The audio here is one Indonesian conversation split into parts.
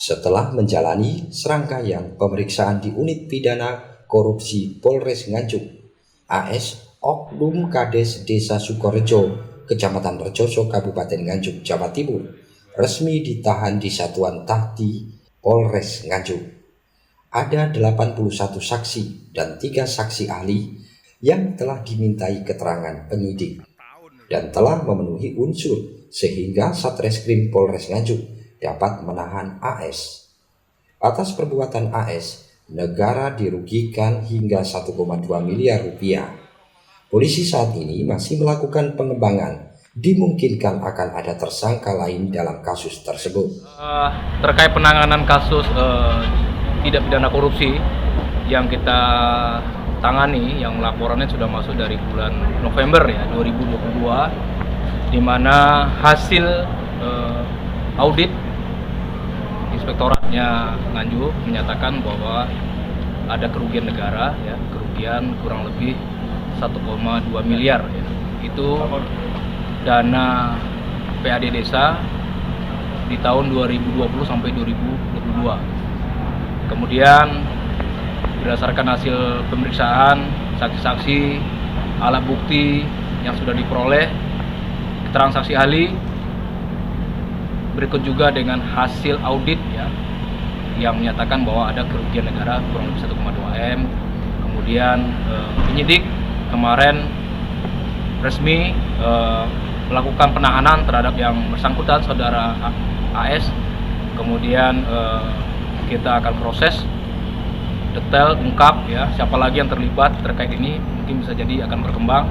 Setelah menjalani serangkaian pemeriksaan di unit pidana korupsi Polres Nganjuk, AS Oknum Kades Desa Sukorejo, Kecamatan Rejoso, Kabupaten Nganjuk, Jawa Timur, resmi ditahan di Satuan Tahti Polres Nganjuk. Ada 81 saksi dan 3 saksi ahli yang telah dimintai keterangan penyidik dan telah memenuhi unsur sehingga Satreskrim Polres Nganjuk dapat menahan AS. Atas perbuatan AS, negara dirugikan hingga 1,2 miliar rupiah. Polisi saat ini masih melakukan pengembangan. Dimungkinkan akan ada tersangka lain dalam kasus tersebut. Terkait penanganan kasus tidak pidana korupsi yang kita tangani, yang laporannya sudah masuk dari bulan November ya 2022, di mana hasil audit Inspektoratnya Nganjuk menyatakan bahwa ada kerugian negara, ya, kerugian kurang lebih 1,2 miliar. Ya. Itu dana PAD desa di tahun 2020 sampai 2022. Kemudian berdasarkan hasil pemeriksaan saksi-saksi, alat bukti yang sudah diperoleh, keterangan saksi ahli, berikut juga dengan hasil audit ya, yang menyatakan bahwa ada kerugian negara kurang lebih 1,2 M. Kemudian penyidik kemarin resmi melakukan penahanan terhadap yang bersangkutan, saudara AS. Kemudian kita akan proses detail, ungkap ya siapa lagi yang terlibat terkait ini, mungkin bisa jadi akan berkembang.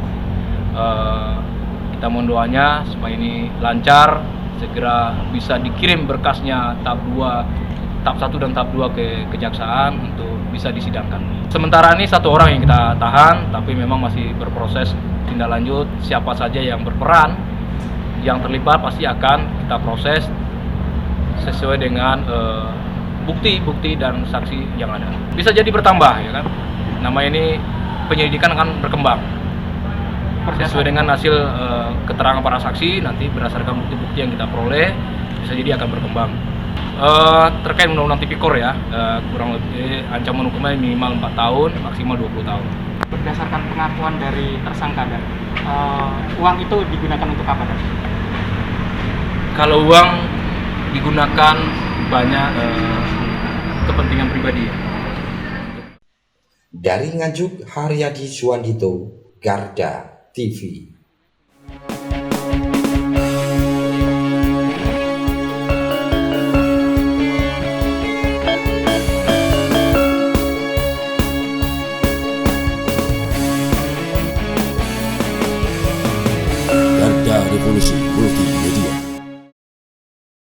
Kita mohon doanya supaya ini lancar, segera bisa dikirim berkasnya tahap 2, tahap 1 dan tahap 2 ke kejaksaan untuk bisa disidangkan. Sementara ini 1 orang yang kita tahan, tapi memang masih berproses tindak lanjut. Siapa saja yang berperan, yang terlibat pasti akan kita proses sesuai dengan bukti-bukti dan saksi yang ada. Bisa jadi bertambah ya kan. Nama ini penyelidikan akan berkembang. Sesuai dengan hasil keterangan para saksi, nanti berdasarkan bukti-bukti yang kita peroleh, bisa jadi akan berkembang. Terkait undang-undang tipikor ya, kurang lebih ancaman hukumnya minimal 4 tahun, maksimal 20 tahun. Berdasarkan pengakuan dari tersangka, dan uang itu digunakan untuk apa? Dan? Kalau uang digunakan banyak kepentingan pribadi ya. Dari Nganjuk, Haryadi Suwandito, Garda TV. Garda Revolusi Multimedia.